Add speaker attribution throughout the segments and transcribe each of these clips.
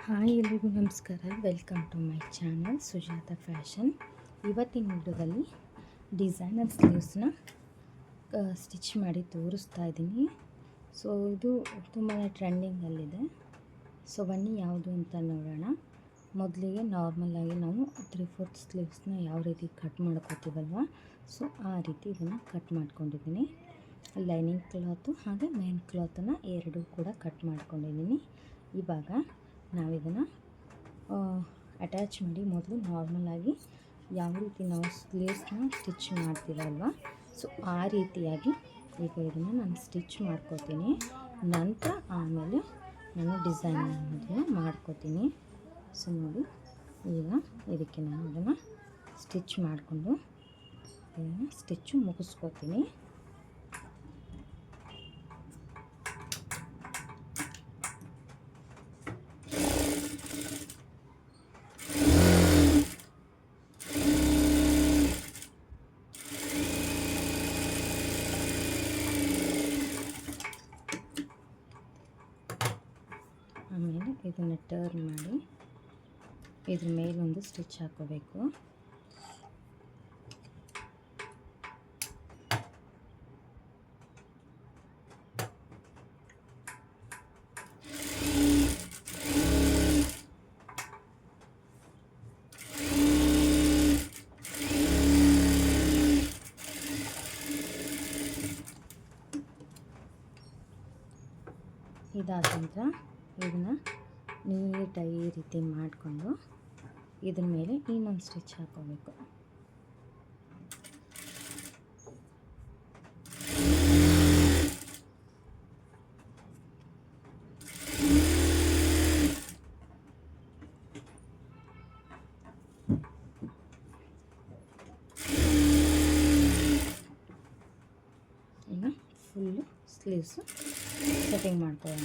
Speaker 1: Hi ಎಲ್ರಿಗೂ ನಮಸ್ಕಾರ. Welcome to my channel Sujata fashion. ಇವತ್ತಿನ ವಿಡಿಯೋದಲ್ಲಿ ಡಿಸೈನರ್ ಸ್ಲೀವ್ಸ್ನ ಸ್ಟಿಚ್ ಮಾಡಿ ತೋರಿಸ್ತಾ ಇದ್ದೀನಿ. ಸೊ ಇದು ತುಂಬಾ ಟ್ರೆಂಡಿಂಗಲ್ಲಿದೆ. ಸೊ ಬನ್ನಿ ಯಾವುದು ಅಂತ ನೋಡೋಣ. ಮೊದಲಿಗೆ ನಾರ್ಮಲಾಗಿ ನಾವು 3/4 ಸ್ಲೀವ್ಸ್ನ ಯಾವ ರೀತಿ ಕಟ್ ಮಾಡ್ಕೋತೀವಲ್ವ, ಸೊ ಆ ರೀತಿ ಇದನ್ನು ಕಟ್ ಮಾಡ್ಕೊಂಡಿದ್ದೀನಿ. ಲೈನಿಂಗ್ ಕ್ಲಾತು ಹಾಗೆ ಮೇನ್ ಕ್ಲಾತನ್ನು ಎರಡೂ ಕೂಡ ಕಟ್ ಮಾಡ್ಕೊಂಡಿದ್ದೀನಿ. ಇವಾಗ ನಾವಿದನ್ನು ಅಟ್ಯಾಚ್ ಮಾಡಿ ಮೊದಲು ನಾರ್ಮಲಾಗಿ ಯಾವ ರೀತಿ ನಾವು ಸ್ಲೀವ್ಸ್ನ ಸ್ಟಿಚ್ ಮಾಡ್ತೀವಲ್ವ, ಸೊ ಆ ರೀತಿಯಾಗಿ ಈಗ ಇದನ್ನು ನಾನು ಸ್ಟಿಚ್ ಮಾಡ್ಕೋತೀನಿ. ನಂತರ ಆಮೇಲೆ ನಾನು ಡಿಸೈನ್ ಅನ್ನೋದನ್ನು ಮಾಡ್ಕೋತೀನಿ. ಸೊ ನೋಡಿ, ಈಗ ಇದಕ್ಕೆ ನಾನು ಇದನ್ನು ಸ್ಟಿಚ್ ಮಾಡಿಕೊಂಡು ಇದನ್ನು ಸ್ಟಿಚ್ಚು ಮುಗಿಸ್ಕೋತೀನಿ. ಆಮೇಲೆ ಇದನ್ನು ಟರ್ನ್ ಮಾಡಿ ಇದ್ರ ಮೇಲೊಂದು ಸ್ಟಿಚ್ ಹಾಕೋಬೇಕು. ಇದಾದ ನಂತರ ಇದನ್ನು ನೀಟಾಗಿ ಈ ರೀತಿ ಮಾಡಿಕೊಂಡು ಇದ್ರ ಮೇಲೆ ಇನ್ನೊಂದು ಸ್ಟಿಚ್ ಹಾಕೋಬೇಕು. ಈಗ ಫುಲ್ಲು ಸ್ಲೀವ್ಸು ಕಟಿಂಗ್ ಮಾಡ್ಕೊಳ್ಳೋಣ.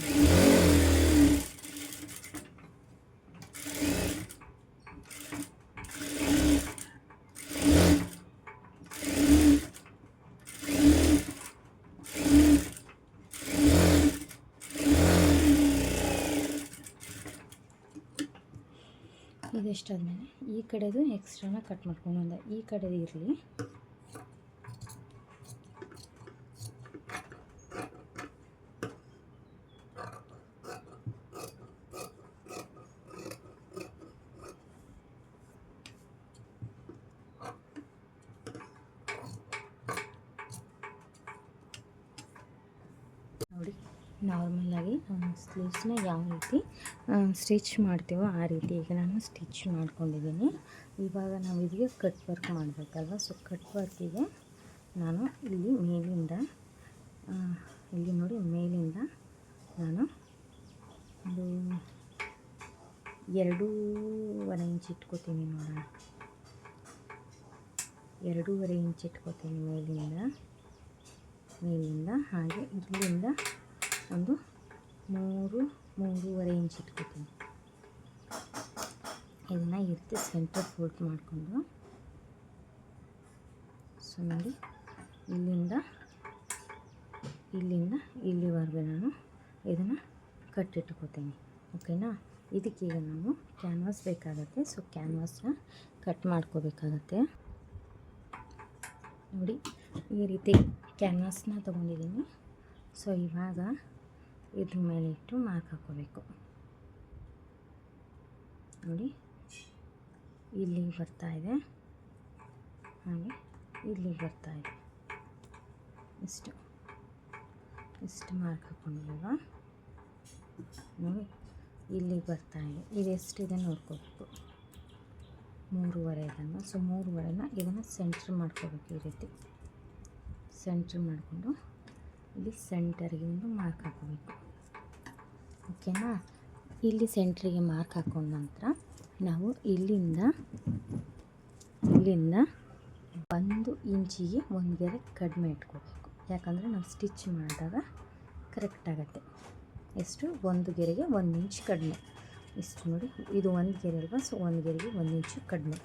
Speaker 1: ಇದೆಷ್ಟಾದ್ಮೇಲೆ ಈ ಕಡೆದು ಎಕ್ಸ್ಟ್ರಾನ ಕಟ್ ಮಾಡ್ಕೊಂಡು ಈ ಕಡೆದು ಇರಲಿ. ನೋಡಿ, ನಾರ್ಮಲಾಗಿ ಸ್ಲೀವ್ಸ್ನ ಯಾವ ರೀತಿ ಸ್ಟಿಚ್ ಮಾಡ್ತೀವೋ ಆ ರೀತಿ ಈಗ ನಾನು ಸ್ಟಿಚ್ ಮಾಡ್ಕೊಂಡಿದ್ದೀನಿ. ಇವಾಗ ನಾವು ಇದಕ್ಕೆ ಕಟ್ ವರ್ಕ್ ಮಾಡಬೇಕಲ್ವ, ಸೊ ಕಟ್ ವರ್ಕಿಗೆ ನಾನು ಇಲ್ಲಿ ಮೇಲಿಂದ ಇಲ್ಲಿ ನೋಡಿ, ಮೇಲಿಂದ ನಾನು ಒಂದು 2.5 ಇಂಚ್ ಇಟ್ಕೋತೀನಿ. ನೋಡೋಣ, 2.5 ಇಂಚ್ ಇಟ್ಕೋತೀನಿ ಮೇಲಿಂದ. ಹಾಗೆ ಇಲ್ಲಿಂದ ಒಂದು 3.5 ಇಂಚ್ ಇಟ್ಕೋತೀನಿ. ಇದನ್ನು ಈ ರೀತಿ ಸೆಂಟರ್ ಫೋಲ್ಡ್ ಮಾಡಿಕೊಂಡು, ಸೊ ನೋಡಿ, ಇಲ್ಲಿಂದ ಇಲ್ಲಿವರೆಗೂ ನಾನು ಇದನ್ನು ಕಟ್ಟಿಟ್ಕೋತೀನಿ. ಓಕೆನಾ? ಇದಕ್ಕೀಗ ನಾವು ಕ್ಯಾನ್ವಾಸ್ ಬೇಕಾಗುತ್ತೆ. ಸೊ ಕ್ಯಾನ್ವಾಸ್ನ ಕಟ್ ಮಾಡ್ಕೋಬೇಕಾಗತ್ತೆ. ನೋಡಿ, ಈ ರೀತಿ ಕ್ಯಾನ್ವಾಸ್ನ ತೊಗೊಂಡಿದ್ದೀನಿ. ಸೊ ಇವಾಗ ಇದ್ರ ಮೇಲೆ ಇಟ್ಟು ಮಾರ್ಕ್ ಹಾಕೋಬೇಕು. ನೋಡಿ, ಇಲ್ಲಿ ಬರ್ತಾ ಇದೆ, ಹಾಗೆ ಇಲ್ಲಿ ಬರ್ತಾ ಇದೆ. ಇಷ್ಟು ಮಾರ್ಕ್ ಹಾಕೊಂಡಿಲ್ವ? ನೋಡಿ, ಇಲ್ಲಿ ಬರ್ತಾ ಇದೆ. ಇದೆಷ್ಟಿದೆ ನೋಡ್ಕೋಬೇಕು. 3.5 ಇದನ್ನು. ಸೊ 3.5ನ ಇದನ್ನು ಸೆಂಟ್ರ್ ಮಾಡ್ಕೋಬೇಕು. ಈ ರೀತಿ ಸೆಂಟ್ರ್ ಮಾಡಿಕೊಂಡು ಇಲ್ಲಿ ಸೆಂಟರ್ಗೆ ಒಂದು ಮಾರ್ಕ್ ಹಾಕೋಬೇಕು. ಓಕೆನಾ? ಇಲ್ಲಿ ಸೆಂಟ್ರಿಗೆ ಮಾರ್ಕ್ ಹಾಕೊಂಡ ನಂತರ ನಾವು ಇಲ್ಲಿಂದ 1 ಇಂಚಿಗೆ 1 ಗೆರೆ ಕಡಿಮೆ ಇಟ್ಕೋಬೇಕು. ಯಾಕಂದರೆ ನಾವು ಸ್ಟಿಚ್ ಮಾಡಿದಾಗ ಕರೆಕ್ಟ್ ಆಗುತ್ತೆ. ಎಷ್ಟು? 1 ಗೆರೆಗೆ 1 ಇಂಚ್ ಕಡಿಮೆ. ಇಷ್ಟು ನೋಡಿ, ಇದು 1 ಗೆರೆ ಅಲ್ವಾ, ಸೊ 1 ಗೆರೆಗೆ 1 ಇಂಚು ಕಡಿಮೆ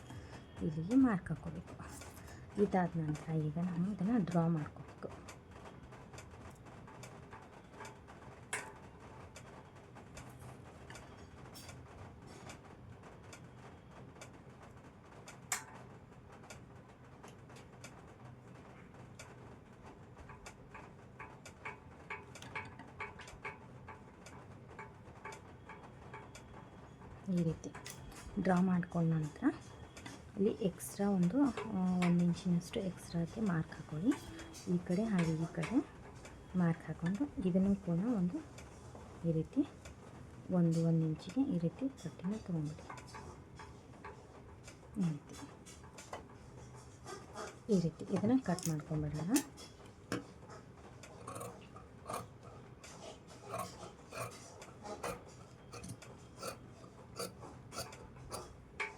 Speaker 1: ಇಲ್ಲಿಗೆ ಮಾರ್ಕ್ ಹಾಕೋಬೇಕು. ಇದಾದ ನಂತರ ಈಗ ನಾವು ಇದನ್ನು ಡ್ರಾ ಮಾಡ್ಕೋಬೇಕು. ಈ ರೀತಿ ಡ್ರಾ ಮಾಡ್ಕೊಂಡ ನಂತರ ಇಲ್ಲಿ ಎಕ್ಸ್ಟ್ರಾ ಒಂದು 1 ಇಂಚಿನಷ್ಟು ಎಕ್ಸ್ಟ್ರಾಕ್ಕೆ ಮಾರ್ಕ್ ಹಾಕ್ಕೊಳ್ಳಿ. ಈ ಕಡೆ ಹಾಗೆ ಈ ಕಡೆ ಮಾರ್ಕ್ ಹಾಕ್ಕೊಂಡು ಇದನ್ನು ಕೂಡ ಒಂದು ಈ ರೀತಿ 1 ಇಂಚಿಗೆ ಈ ರೀತಿ ಪಟ್ಟಿನ ತೊಗೊಂಡ್ಬಿಡಿ. ಈ ರೀತಿ ಇದನ್ನು ಕಟ್ ಮಾಡ್ಕೊಂಬಿಡೋಣ.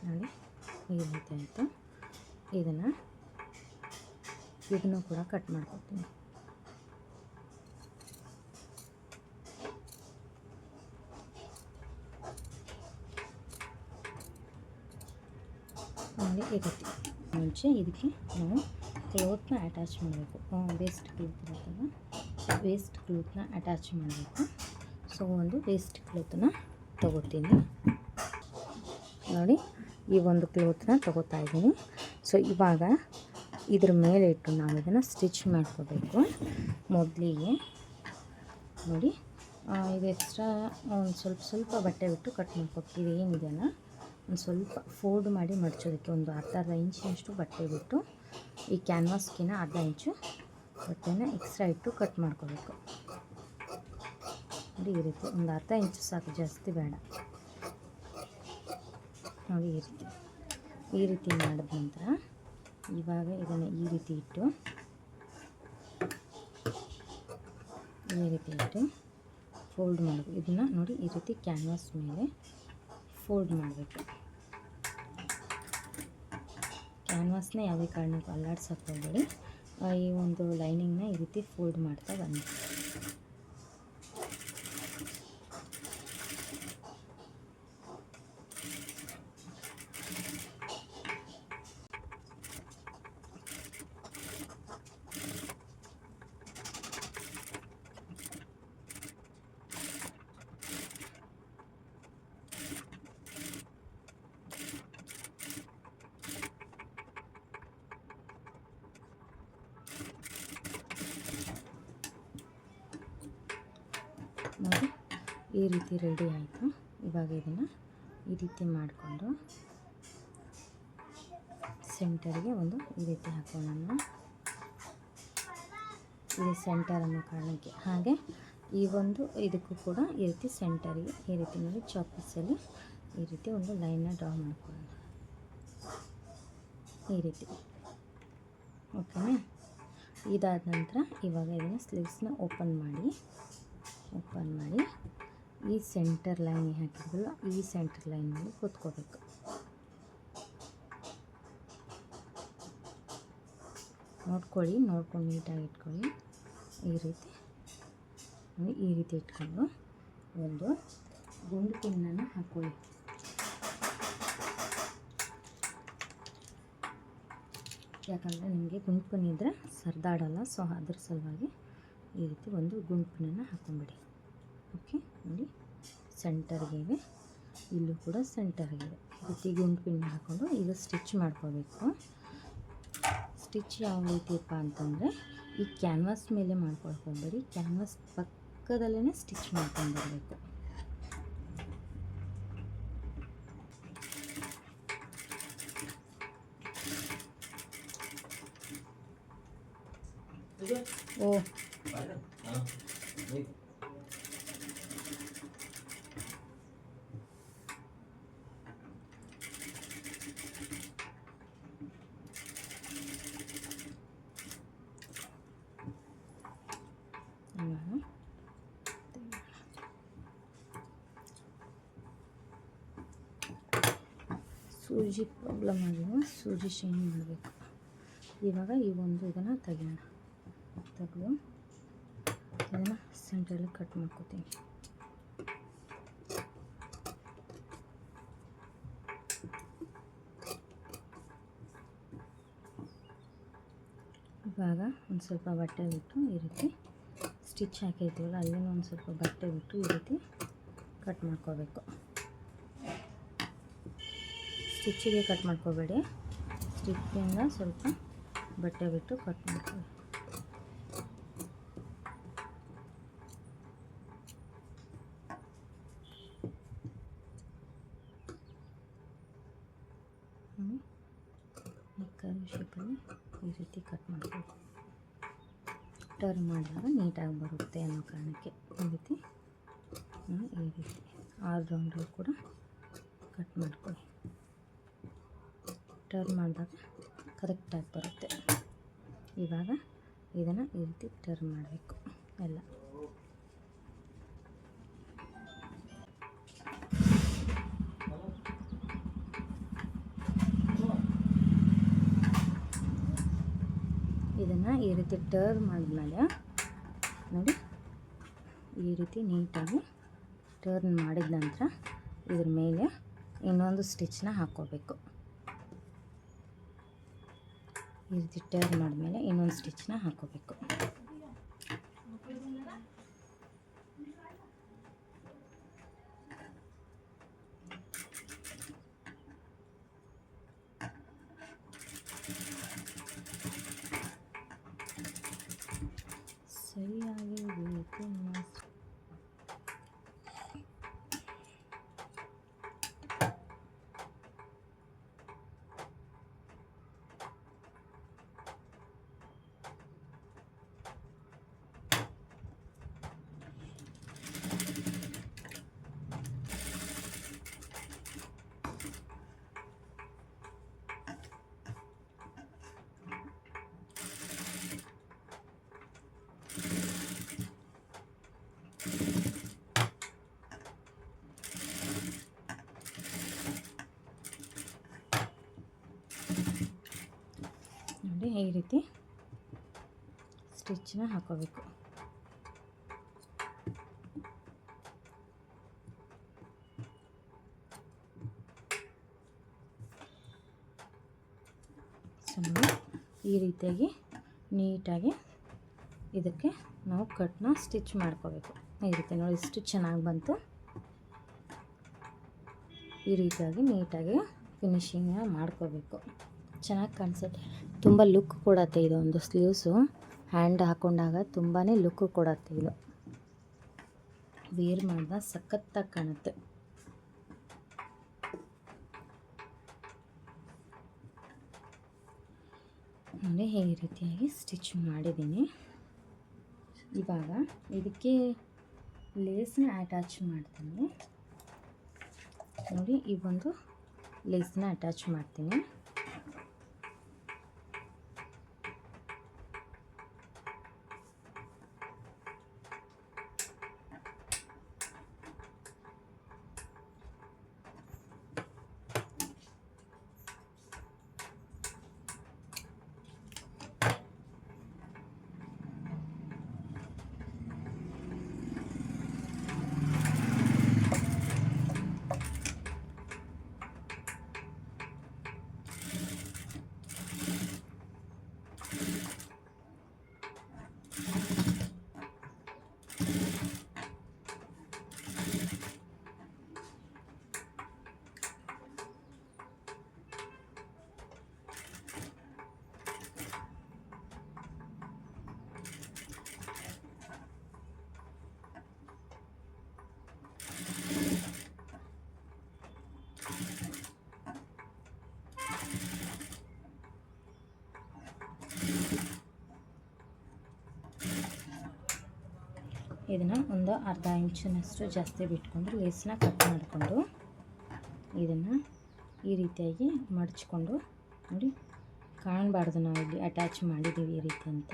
Speaker 1: ನೋಡಿ ಈ ರೀತಿ ಆಯಿತು. ಇದನ್ನು ಕೂಡ ಕಟ್ ಮಾಡ್ಕೊತೀನಿ. ನೋಡಿ ಈ ರೀತಿ ಮುಂಚೆ ಇದಕ್ಕೆ ನಾವು ಕ್ಲೋತ್ನ ಅಟ್ಯಾಚ್ ಮಾಡಬೇಕು. ವೇಸ್ಟ್ ಕ್ಲೋತ್ ಇರುತ್ತಲ್ಲ, ವೇಸ್ಟ್ ಕ್ಲೋತ್ನ ಅಟ್ಯಾಚ್ ಮಾಡಬೇಕು. ಸೊ ಒಂದು ವೇಸ್ಟ್ ಕ್ಲೋತನ್ನ ತಗೋತೀನಿ. ನೋಡಿ ಈ ಒಂದು ಕ್ಲೋತ್ನ ತಗೋತಾ ಇದ್ದೀನಿ. ಸೊ ಇವಾಗ ಇದ್ರ ಮೇಲೆ ಇಟ್ಟು ನಾವು ಇದನ್ನು ಸ್ಟಿಚ್ ಮಾಡ್ಕೋಬೇಕು. ಮೊದಲಿಗೆ ನೋಡಿ ಇದು ಎಕ್ಸ್ಟ್ರಾ ಒಂದು ಸ್ವಲ್ಪ ಬಟ್ಟೆ ಬಿಟ್ಟು ಕಟ್ ಮಾಡ್ಕೊತೀವಿ. ಏನಿದೆಯಲ್ಲ ಒಂದು ಸ್ವಲ್ಪ ಫೋಲ್ಡ್ ಮಾಡಿ ಮಡಚೋದಕ್ಕೆ ಒಂದು ಅರ್ಧ ಇಂಚಿನಷ್ಟು ಬಟ್ಟೆ ಬಿಟ್ಟು ಈ ಕ್ಯಾನ್ವಾಸ್ಗಿನ ಅರ್ಧ ಇಂಚು ಬಟ್ಟೆನ ಎಕ್ಸ್ಟ್ರಾ ಇಟ್ಟು ಕಟ್ ಮಾಡ್ಕೋಬೇಕು. ನೋಡಿ ಈ ರೀತಿ ಒಂದು ಅರ್ಧ ಇಂಚು ಸಾಕು, ಜಾಸ್ತಿ ಬೇಡ. ನೋಡಿ ಈ ರೀತಿ ಮಾಡಿದ ನಂತರ ಇವಾಗ ಇದನ್ನು ಈ ರೀತಿ ಇಟ್ಟು ಫೋಲ್ಡ್ ಮಾಡಬೇಕು. ಇದನ್ನು ನೋಡಿ ಈ ರೀತಿ ಕ್ಯಾನ್ವಾಸ್ ಮೇಲೆ ಫೋಲ್ಡ್ ಮಾಡಬೇಕು. ಕ್ಯಾನ್ವಾಸ್ನ ಯಾವುದೇ ಕಾರಣಕ್ಕೂ ಅಲ್ಲಾಡ್ಸೋಕೆ ಹೋಗಬೇಡಿ. ಈ ಒಂದು ಲೈನಿಂಗ್ನ ಈ ರೀತಿ ಫೋಲ್ಡ್ ಮಾಡ್ತಾ ಬನ್ನಿ. ನೋಡಿ ಈ ರೀತಿ ರೆಡಿ ಆಯಿತು. ಇವಾಗ ಇದನ್ನು ಈ ರೀತಿ ಮಾಡಿಕೊಂಡು ಸೆಂಟರ್ಗೆ ಒಂದು ಈ ರೀತಿ ಹಾಕೋಣ. ಇದು ಸೆಂಟರ್ ಅನ್ನೋ ಕಾರಣಕ್ಕೆ. ಹಾಗೆ ಈ ಒಂದು ಇದಕ್ಕೂ ಕೂಡ ಈ ರೀತಿ ಸೆಂಟರಿಗೆ ಈ ರೀತಿ ನೋಡಿ ಚಾಪೀಸಲ್ಲಿ ಈ ರೀತಿ ಒಂದು ಲೈನ್ನ ಡ್ರಾ ಮಾಡ್ಕೊಳ್ಳೋಣ. ಈ ರೀತಿ ಓಕೆನಾ. ಇದಾದ ನಂತರ ಇವಾಗ ಇದನ್ನು ಸ್ಲೀವ್ಸ್ನ ಓಪನ್ ಮಾಡಿ ಈ ಸೆಂಟರ್ ಲೈನ್ ಹಾಕಿದ್ವಲ್ಲ, ಈ ಸೆಂಟರ್ ಲೈನಲ್ಲಿ ಕೂತ್ಕೋಬೇಕು. ನೋಡ್ಕೊಂಡು ನೀಟಾಗಿ ಇಟ್ಕೊಳ್ಳಿ. ಈ ರೀತಿ ಇಟ್ಕೊಂಡು ಒಂದು ಗುಂಡು ಪಿನ್ನನ್ನು ಹಾಕ್ಕೊಳ್ಳಿ. ಯಾಕಂದರೆ ನಿಮಗೆ ಗುಂಡು ಪಿನ್ ಇದ್ದರೆ ಸರ್ದಾಡಲ್ಲ. ಸೊ ಅದ್ರ ಸಲುವಾಗಿ ಈ ರೀತಿ ಒಂದು ಗುಂಡು ಪಿನ್ನನ್ನು ಹಾಕ್ಕೊಂಬಿಡಿ. ಓಕೆ ನೋಡಿ ಸೆಂಟರ್ಗೆ ಇದೆ, ಇಲ್ಲೂ ಕೂಡ ಸೆಂಟರ್ಗೆ ಇದೆ. ಈ ರೀತಿ ಗುಂಡು ಪಿನ್ ಹಾಕ್ಕೊಂಡು ಈಗ ಸ್ಟಿಚ್ ಮಾಡ್ಕೋಬೇಕು. ಸ್ಟಿಚ್ ಯಾವ ರೀತಿಯಪ್ಪ ಅಂತಂದರೆ ಈ ಕ್ಯಾನ್ವಾಸ್ ಮೇಲೆ ಮಾಡ್ಕೊಳ್ಕೊಂಬೇಡಿ, ಕ್ಯಾನ್ವಾಸ್ ಪಕ್ಕದಲ್ಲೇ ಸ್ಟಿಚ್ ಮಾಡ್ಕೊಂಡು ಬರಬೇಕು. ಓ ಸೂಜಿ ಪ್ರಾಬ್ಲಮ್ ಆಗಿಲ್ಲ, ಸೂಜಿ ಶೈನ್ ಮಾಡಬೇಕು. ಇವಾಗ ಈ ಒಂದು ಇದನ್ನು ತೆಗೆದು ಇದನ್ನು ಸೆಂಟ್ರಲ್ಲಿ ಕಟ್ ಮಾಡ್ಕೋತೀನಿ. ಇವಾಗ ಒಂದು ಸ್ವಲ್ಪ ಬಟ್ಟೆ ಬಿಟ್ಟು ಈ ರೀತಿ ಸ್ಟಿಚ್ ಹಾಕಿರ್ತೀವಲ್ಲ, ಅಲ್ಲಿನ ಒಂದು ಸ್ವಲ್ಪ ಬಟ್ಟೆ ಬಿಟ್ಟು ಈ ರೀತಿ ಕಟ್ ಮಾಡ್ಕೋಬೇಕು. ಸ್ಟಿಚ್ಚಿಗೆ ಕಟ್ ಮಾಡ್ಕೋಬೇಡಿ, ಸ್ಟಿಚ್ಚಿಂದ ಸ್ವಲ್ಪ ಬಟ್ಟೆ ಬಿಟ್ಟು ಕಟ್ ಮಾಡ್ಕೊಳ್ಳಿ. ಶೇಪಲ್ಲಿ ಈ ರೀತಿ ಕಟ್ ಮಾಡ್ಕೊಳ್ಳಿ. ಟರ್ನ್ ಮಾಡಿದಾಗ ನೀಟಾಗಿ ಬರುತ್ತೆ ಅನ್ನೋ ಕಾರಣಕ್ಕೆ ಈ ರೀತಿ ಆಲ್ ರೌಂಡಲ್ಲಿ ಕೂಡ ಕಟ್ ಮಾಡ್ಕೊಳ್ಳಿ. ಟರ್ನ್ ಮಾಡಿದಾಗ ಕರೆಕ್ಟಾಗಿ ಬರುತ್ತೆ. ಇವಾಗ ಇದನ್ನು ಈ ರೀತಿ ಟರ್ನ್ ಮಾಡಬೇಕು ಎಲ್ಲ. ಇದನ್ನು ಈ ರೀತಿ ಟರ್ನ್ ಮಾಡಿದ್ಮೇಲೆ ನೋಡಿ ಈ ರೀತಿ ನೀಟಾಗಿ ಟರ್ನ್ ಮಾಡಿದ ನಂತರ ಇದ್ರ ಮೇಲೆ ಇನ್ನೊಂದು ಸ್ಟಿಚ್ನ ಹಾಕ್ಕೋಬೇಕು. ಈ ರೀತಿ ಟರ್ನ್ ಮಾಡಿದ್ಮೇಲೆ ಇನ್ನೊಂದು ಸ್ಟಿಚ್ನ ಹಾಕ್ಕೋಬೇಕು. ಸರಿಯಾಗಿ ಬೇಕು. ನೋಡಿ ಈ ರೀತಿ ಸ್ಟಿಚ್ನ ಹಾಕೋಬೇಕು. ಸೊ ನೋಡಿ ಈ ರೀತಿಯಾಗಿ ನೀಟಾಗಿ ಇದಕ್ಕೆ ನಾವು ಕಟ್ನ ಸ್ಟಿಚ್ ಮಾಡ್ಕೋಬೇಕು. ಈ ರೀತಿ ನೋಡಿ ಇಷ್ಟು ಚೆನ್ನಾಗಿ ಬಂತು. ಈ ರೀತಿಯಾಗಿ ನೀಟಾಗಿ ಫಿನಿಶಿಂಗ್ನ ಮಾಡ್ಕೋಬೇಕು. ಚೆನ್ನಾಗಿ ಕಾಣಿಸುತ್ತೆ, ತುಂಬ ಲುಕ್ ಕೊಡುತ್ತೆ. ಇದೊಂದು ಸ್ಲೀವ್ಸು ಹ್ಯಾಂಡ್ ಹಾಕೊಂಡಾಗ ತುಂಬಾ ಲುಕ್ ಕೊಡುತ್ತೆ. ಇದು ವೇರ್ ಮಾಡಿದಾಗ ಸಖತ್ತಾಗಿ ಕಾಣುತ್ತೆ. ನೋಡಿ ಈ ರೀತಿಯಾಗಿ ಸ್ಟಿಚ್ ಮಾಡಿದ್ದೀನಿ. ಇವಾಗ ಇದಕ್ಕೆ ಲೇಸ್ನ ಅಟ್ಯಾಚ್ ಮಾಡ್ತೀನಿ. ನೋಡಿ ಈ ಒಂದು ಲೇಸ್ನ ಅಟ್ಯಾಚ್ ಮಾಡ್ತೀನಿ. ಇದನ್ನು ಒಂದು ಅರ್ಧ ಇಂಚಿನಷ್ಟು ಜಾಸ್ತಿ ಬಿಟ್ಕೊಂಡು ಲೇಸ್ನ ಕಟ್ ಮಾಡಿಕೊಂಡು ಇದನ್ನು ಈ ರೀತಿಯಾಗಿ ಮಡಚ್ಕೊಂಡು ನೋಡಿ ಕಾಣಬಾರ್ದು, ನಾವು ಇಲ್ಲಿ ಅಟ್ಯಾಚ್ ಮಾಡಿದ್ದೀವಿ ಈ ರೀತಿ ಅಂತ.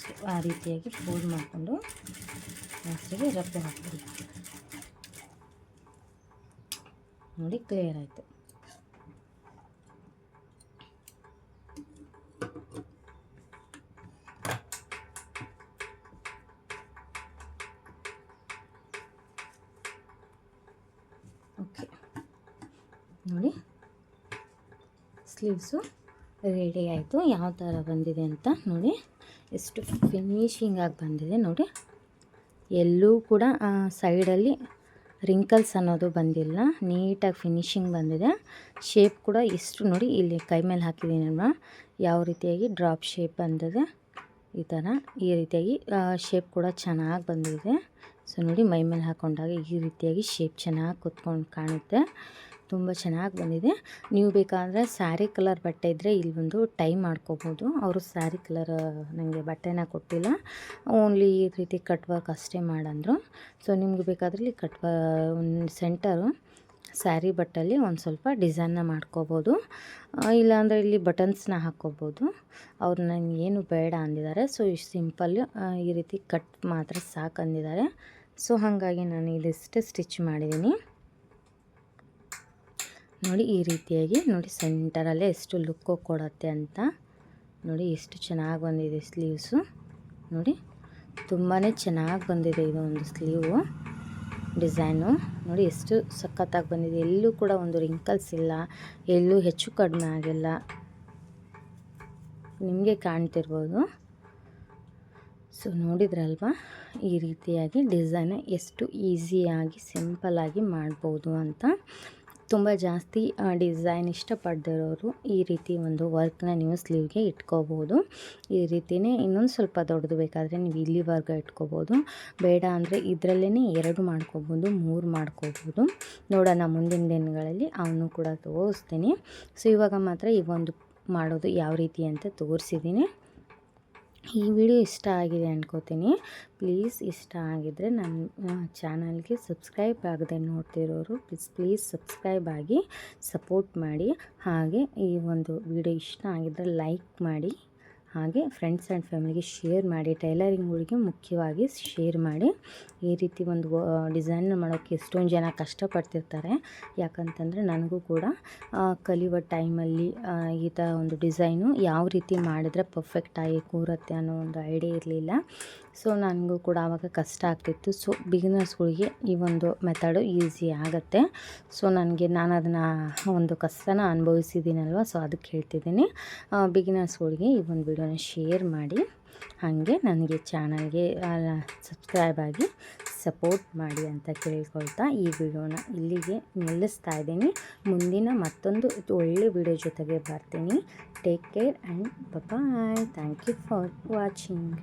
Speaker 1: ಸೊ ಆ ರೀತಿಯಾಗಿ ಫೋಲ್ಡ್ ಮಾಡಿಕೊಂಡು ಲಾಸ್ಟಿಗೆ ರಬ್ಬು ಹಾಕ್ಬಿಡಿ. ನೋಡಿ ಕ್ಲಿಯರ್ ಆಯಿತು. ಓಕೆ ನೋಡಿ ಸ್ಲೀವ್ಸು ರೆಡಿ ಆಯಿತು. ಯಾವ ಥರ ಬಂದಿದೆ ಅಂತ ನೋಡಿ, ಎಷ್ಟು ಫಿನಿಶಿಂಗಾಗಿ ಬಂದಿದೆ ನೋಡಿ. ಎಲ್ಲೂ ಕೂಡ ಸೈಡಲ್ಲಿ ರಿಂಕಲ್ಸ್ ಅನ್ನೋದು ಬಂದಿಲ್ಲ, ನೀಟಾಗಿ ಫಿನಿಶಿಂಗ್ ಬಂದಿದೆ. ಶೇಪ್ ಕೂಡ ಎಷ್ಟು ನೋಡಿ, ಇಲ್ಲಿ ಕೈ ಮೇಲೆ ಹಾಕಿದ್ದೀನಲ್ವ ಯಾವ ರೀತಿಯಾಗಿ ಡ್ರಾಪ್ ಶೇಪ್ ಬಂದಿದೆ, ಈ ಥರ ಈ ರೀತಿಯಾಗಿ ಶೇಪ್ ಕೂಡ ಚೆನ್ನಾಗಿ ಬಂದಿದೆ. ಸೊ ನೋಡಿ ಮೈ ಮೇಲೆ ಹಾಕ್ಕೊಂಡಾಗ ಈ ರೀತಿಯಾಗಿ ಶೇಪ್ ಚೆನ್ನಾಗಿ ಕುತ್ಕೊಂಡು ಕಾಣುತ್ತೆ. ತುಂಬ ಚೆನ್ನಾಗಿ ಬಂದಿದೆ. ನೀವು ಬೇಕಾದರೆ ಸ್ಯಾರಿ ಕಲರ್ ಬಟ್ಟೆ ಇದ್ದರೆ ಇಲ್ಲಿ ಒಂದು ಟೈ ಮಾಡ್ಕೋಬೋದು. ಅವರು ಸ್ಯಾರಿ ಕಲರ್ ನನಗೆ ಬಟ್ಟೆನ ಕೊಟ್ಟಿಲ್ಲ, ಓನ್ಲಿ ಈ ರೀತಿ ಕಟ್ ವರ್ಕ್ ಅಷ್ಟೇ ಮಾಡಂದರು. ಸೊ ನಿಮ್ಗೆ ಬೇಕಾದರೆ ಇಲ್ಲಿ ಒಂದು ಸೆಂಟರು ಸ್ಯಾರಿ ಬಟ್ಟಲ್ಲಿ ಒಂದು ಸ್ವಲ್ಪ ಡಿಸೈನ್ನ ಮಾಡ್ಕೋಬೋದು, ಇಲ್ಲಾಂದರೆ ಇಲ್ಲಿ ಬಟನ್ಸ್ನ ಹಾಕ್ಕೋಬೋದು. ಅವ್ರು ನನಗೆ ಏನು ಬೇಡ ಅಂದಿದ್ದಾರೆ. ಸೊ ಇಷ್ಟು ಸಿಂಪಲ್ಲು ಈ ರೀತಿ ಕಟ್ ಮಾತ್ರ ಸಾಕು ಅಂದಿದ್ದಾರೆ. ಸೊ ಹಾಗಾಗಿ ನಾನು ಇದಿಷ್ಟು ಸ್ಟಿಚ್ ಮಾಡಿದ್ದೀನಿ. ನೋಡಿ ಈ ರೀತಿಯಾಗಿ ನೋಡಿ ಸೆಂಟರಲ್ಲೇ ಎಷ್ಟು ಲುಕ್ಕು ಕೊಡುತ್ತೆ ಅಂತ. ನೋಡಿ ಎಷ್ಟು ಚೆನ್ನಾಗಿ ಬಂದಿದೆ ಸ್ಲೀವ್ಸು. ನೋಡಿ ತುಂಬಾ ಚೆನ್ನಾಗಿ ಬಂದಿದೆ ಇದು ಒಂದು ಸ್ಲೀವು ಡಿಸೈನು. ನೋಡಿ ಎಷ್ಟು ಸಖತ್ತಾಗಿ ಬಂದಿದೆ. ಎಲ್ಲೂ ಕೂಡ ಒಂದು ರಿಂಕಲ್ಸ್ ಇಲ್ಲ, ಎಲ್ಲೂ ಹೆಚ್ಚು ಕಡಿಮೆ ಆಗಿಲ್ಲ, ನಿಮಗೆ ಕಾಣ್ತಿರ್ಬೋದು. ಸೊ ನೋಡಿದ್ರಲ್ವ ಈ ರೀತಿಯಾಗಿ ಡಿಸೈನ್ ಎಷ್ಟು ಈಸಿಯಾಗಿ ಸಿಂಪಲ್ಲಾಗಿ ಮಾಡ್ಬೋದು ಅಂತ. ತುಂಬ ಜಾಸ್ತಿ ಡಿಸೈನ್ ಇಷ್ಟಪಡ್ದಿರೋರು ಈ ರೀತಿ ಒಂದು ವರ್ಕ್ನ ನೀವು ಸ್ಲೀವ್ಗೆ ಇಟ್ಕೋಬೋದು. ಈ ರೀತಿಯೇ ಇನ್ನೊಂದು ಸ್ವಲ್ಪ ದೊಡ್ಡದು ಬೇಕಾದರೆ ನೀವು ಇಲ್ಲಿವರೆಗೆ ಇಟ್ಕೋಬೋದು. ಬೇಡ ಅಂದರೆ ಇದರಲ್ಲೇ 2 ಮಾಡ್ಕೋಬೋದು, 3 ಮಾಡ್ಕೋಬೋದು. ನೋಡೋಣ ಮುಂದಿನ ದಿನಗಳಲ್ಲಿ ಅವನು ಕೂಡ ತೋರಿಸ್ತೀನಿ. ಸೊ ಇವಾಗ ಮಾತ್ರ ಈ ಒಂದು ಮಾಡೋದು ಯಾವ ರೀತಿ ಅಂತ ತೋರಿಸಿದ್ದೀನಿ. ಈ ವಿಡಿಯೋ ಇಷ್ಟ ಆಗಿದೆ ಅನ್ಕೋತೀನಿ. ಪ್ಲೀಸ್ ಇಷ್ಟ ಆಗಿದ್ದರೆ ನನ್ನ ಚಾನಲ್ಗೆ ಸಬ್ಸ್ಕ್ರೈಬ್ ಆಗದೆ ನೋಡ್ತಿರೋರು ಪ್ಲೀಸ್ ಸಬ್ಸ್ಕ್ರೈಬ್ ಆಗಿ ಸಪೋರ್ಟ್ ಮಾಡಿ. ಹಾಗೆ ಈ ಒಂದು ವಿಡಿಯೋ ಇಷ್ಟ ಆಗಿದ್ದರೆ ಲೈಕ್ ಮಾಡಿ, ಹಾಗೆ ಫ್ರೆಂಡ್ಸ್ ಆ್ಯಂಡ್ ಫ್ಯಾಮಿಲಿಗೆ ಶೇರ್ ಮಾಡಿ. ಟೈಲರಿಂಗ್ಗಳಿಗೆ ಮುಖ್ಯವಾಗಿ ಶೇರ್ ಮಾಡಿ. ಈ ರೀತಿ ಒಂದು ಡಿಸೈನ್ ಮಾಡೋಕ್ಕೆ ಎಷ್ಟೊಂದು ಜನ ಕಷ್ಟಪಡ್ತಿರ್ತಾರೆ. ಯಾಕಂತಂದರೆ ನನಗೂ ಕೂಡ ಕಲಿಯುವ ಟೈಮಲ್ಲಿ ಈ ಥರ ಒಂದು ಡಿಸೈನು ಯಾವ ರೀತಿ ಮಾಡಿದ್ರೆ ಪರ್ಫೆಕ್ಟಾಗಿ ಕೂರುತ್ತೆ ಅನ್ನೋ ಒಂದು ಐಡಿಯಾ ಇರಲಿಲ್ಲ. ಸೊ ನನಗೂ ಕೂಡ ಆವಾಗ ಕಷ್ಟ ಆಗ್ತಿತ್ತು. ಸೊ ಬಿಗಿನರ್ಸ್ಗಳಿಗೆ ಈ ಒಂದು ಮೆಥಡು ಈಸಿ ಆಗುತ್ತೆ. ಸೊ ನಾನು ಅದನ್ನು ಒಂದು ಕಷ್ಟನ ಅನುಭವಿಸಿದ್ದೀನಲ್ವ, ಸೊ ಅದಕ್ಕೆ ಹೇಳ್ತಿದ್ದೀನಿ. ಬಿಗಿನರ್ಸ್ಗಳಿಗೆ ಈ ಒಂದು ವಿಡಿಯೋನ ಶೇರ್ ಮಾಡಿ, ಹಾಗೆ ನನಗೆ ಚಾನಲ್ಗೆ ಸಬ್ಸ್ಕ್ರೈಬ್ ಆಗಿ ಸಪೋರ್ಟ್ ಮಾಡಿ ಅಂತ ಕೇಳ್ಕೊಳ್ತಾ ಈ ವಿಡಿಯೋನ ಇಲ್ಲಿಗೆ ನಿಲ್ಲಿಸ್ತಾ ಇದ್ದೀನಿ. ಮುಂದಿನ ಮತ್ತೊಂದು ಒಳ್ಳೆ ವಿಡಿಯೋ ಜೊತೆಗೆ ಬರ್ತೀನಿ. Take care and bye. Thank you for watching.